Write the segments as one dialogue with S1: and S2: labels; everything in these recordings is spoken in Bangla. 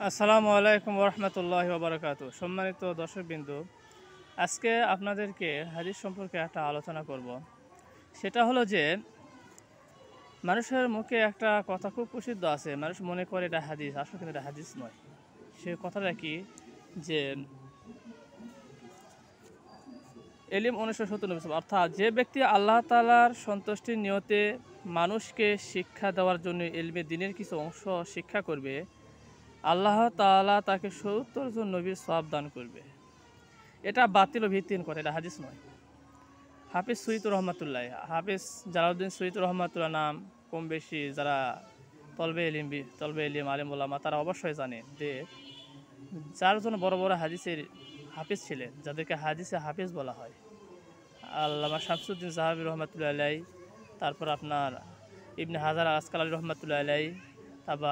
S1: আসসালামু আলাইকুম রহমতুল্লাহি ওবরাকাতু। সম্মানিত দর্শকবৃন্দু, আজকে আপনাদেরকে হাদিস সম্পর্কে একটা আলোচনা করব। সেটা হলো যে মানুষের মুখে একটা কথা খুব প্রসিদ্ধ আছে, মানুষ মনে করে এটা হাদিস, আসলে কিন্তু এটা হাদিস নয়। সে কথাটা কি, যে এলিম 1970, অর্থাৎ যে ব্যক্তি আল্লাহ তাআলার সন্তুষ্টির নিয়তে মানুষকে শিক্ষা দেওয়ার জন্য এলমে দিনের কিছু অংশ শিক্ষা করবে, আল্লাহ তাআলা তাকে 70 জন নবীর সওয়াব দান করবে। এটা বাতিল ও ভিত্তিহীন কথা, এটা হাদিস নয়। হাফিজ সৈয়দুর রহমাতুল্লাহ, হাফিজ জালালউদ্দিন সৈয়দুর রহমাতুল্লাহ নাম কম বেশি যারা তলবে এলিম আলিম ওলামা তারা অবশ্যই জানে যে চারজন বড় বড় হাদিসের হাফিজ ছিলেন, যাদেরকে হাদিসে হাফিজ বলা হয়। আল্লামা শামসুদ্দিন জাহাবি রহমাতুল্লাহ আলাই, তারপর আপনার ইবনে হাজার আসকালানি রহমাতুল্লাহ আলাই, তারপর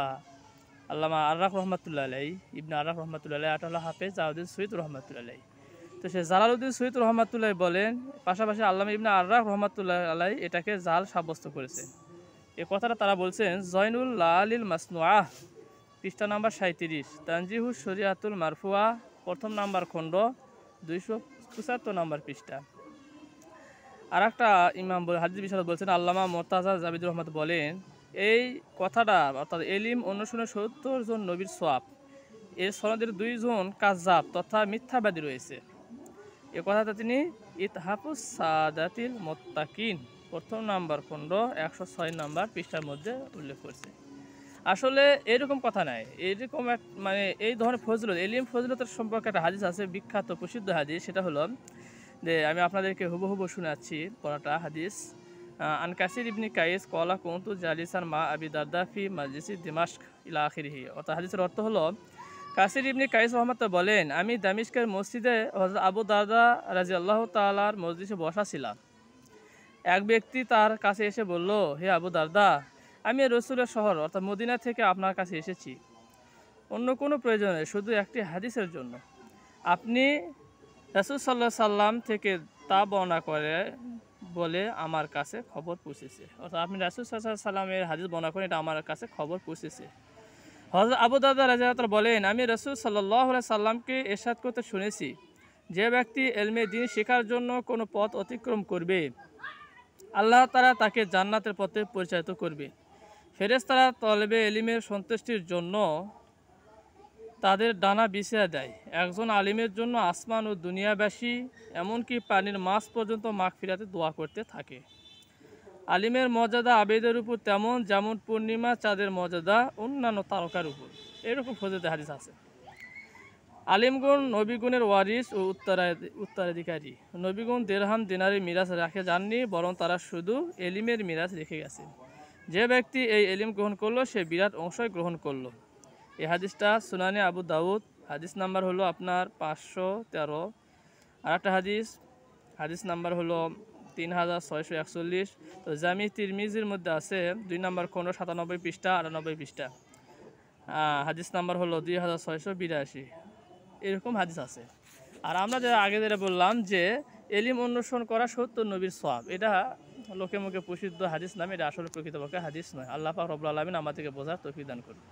S1: আল্লামা আর্রাক রহমাতুল্লাহ আলাই, ইবনে আর্রাক রহমাতুল্লাহ আলাই, এটা হলো হাফিজ জালালউদ্দিন সৈয়দুর রহমাতুল্লাহ আলাই। তো সে জালালউদ্দিন সৈয়দ রহমাতুল্লাহ বলেন, পাশাপাশি আল্লামা ইবনে আর্রাক রহমাতুল্লাহ আলাই এটাকে জাল সাব্যস্ত করেছে। এ কথাটা তারা বলছেন জয়নুল লালিল মাসনুআহ, পৃষ্ঠা নাম্বার 37, তানজিহু শরিয়াতুল মারফুয়া, প্রথম নাম্বার খণ্ড, 275 নাম্বার পৃষ্ঠা। আর একটা ইমাম হাদিস বিশারদ বলছেন, আল্লামা মুরতাজা জাবিদুর রহমান বলেন, এই কথাটা অর্থাৎ এলিম অন্বেষণে 70 জন নবীর সওয়াব, এর সনদের 2 জন কাযযাব তথা মিথ্যাবাদী রয়েছে। এ কথাটা তিনি ইতহাফুস সাদাতিল মুত্তাকিন, প্রথম নাম্বার খণ্ড, 106 নাম্বার পৃষ্ঠার মধ্যে উল্লেখ করছে। আসলে এরকম কথা নাই, এরকম মানে এই ধরনের ফজিলত, এলিম ফজিলতের সম্পর্কে একটা হাদিস আছে, বিখ্যাত প্রসিদ্ধ হাদিস। সেটা হলো যে আমি আপনাদেরকে হুবহু শোনাচ্ছি পড়াটা হাদিস। আন কাসির ইবনে কাইস কলা কুনতু জালিসান মা আবি দারদা ফি মাজলিসি দিমাশক ইলা আখিরিহি। অর্থাৎ হাদিসের অর্থ হলো, কাসির ইবনে কাইস রহমাতুল্লাহ বলেন, আমি দামিশকের মসজিদে হযরত আবু দারদা রাদিয়াল্লাহু তাআলার মজলিসে বসা ছিলাম। এক ব্যক্তি তার কাছে এসে বলল, হে আবু দারদা, আমি রসুলের শহর অর্থাৎ মদিনা থেকে আপনার কাছে এসেছি অন্য কোনো প্রয়োজনে, শুধু একটি হাদিসের জন্য। আপনি রাসূল সাল্লাল্লাহু আলাইহি সাল্লাম থেকে তা বর্ণনা করে বলে আমার কাছে খবর পৌঁছেছে। অর্থাৎ আপনি রাসূল সাল্লাল্লাহু আলাইহি সাল্লামের হাদিস বর্ণনা করেন, এটা আমার কাছে খবর পৌঁছেছে। হযরত আবু দারদা রাদিয়াল্লাহু তাআলা বলেন, আমি রাসূল সাল্লাল্লাহু আলাইহি সাল্লামকে ইরশাদ করতে শুনেছি, যে ব্যক্তি ইলমে দ্বীন শেখার জন্য কোনো পথ অতিক্রম করবে, আল্লাহ তাআলা তাকে জান্নাতের পথে পরিচালিত করবে। ফেরেশতারা তলবে ইলমের সন্তুষ্টির জন্য তাদের ডানা বিছিয়ে দেয়। একজন আলিমের জন্য আসমান ও দুনিয়াবাসী এমনকি পানির মাছ পর্যন্ত মাগফিরাতে দোয়া করতে থাকে। আলিমের মর্যাদা আবেদের উপর তেমন, যেমন পূর্ণিমা চাঁদের মর্যাদা অন্যান্য তারকার উপর। এরকম ফজিলতের হাদিস আছে। আলিমগুণ নবীগুণের ওয়ারিস ও উত্তরাধিকারী। নবীগুণ দিরহাম দিনারি মিরাজ রেখে যাননি, বরং তারা শুধু এলিমের মিরাজ রেখে গেছে। যে ব্যক্তি এই এলিম গ্রহণ করলো, সে বিরাট অংশই গ্রহণ করলো। এই হাদিসটা সুনানে আবু দাউদ, হাদিস নাম্বার হলো আপনার 513। আর একটা হাদিস নাম্বার হলো 3641। তো জামি তিরমিজির মধ্যে আছে 2 নাম্বার খণ্ড, 97 পৃষ্ঠা, 98 পৃষ্ঠা। হাদিস নাম্বার হলো 2682। এরকম হাদিস আছে। আর আমরা যে আগে যেটা বললাম যে এলিম অন্বেষণ করা 70 নবীর সওয়াব, এটা লোকে মুখে প্রসিদ্ধ হাদিস নামে, এটা আসলে প্রকৃতপক্ষে হাদিস নয়। আল্লাহ পাক রব্বুল আলামিন আমাদেরকে বোঝার তৌফিক দান করুন।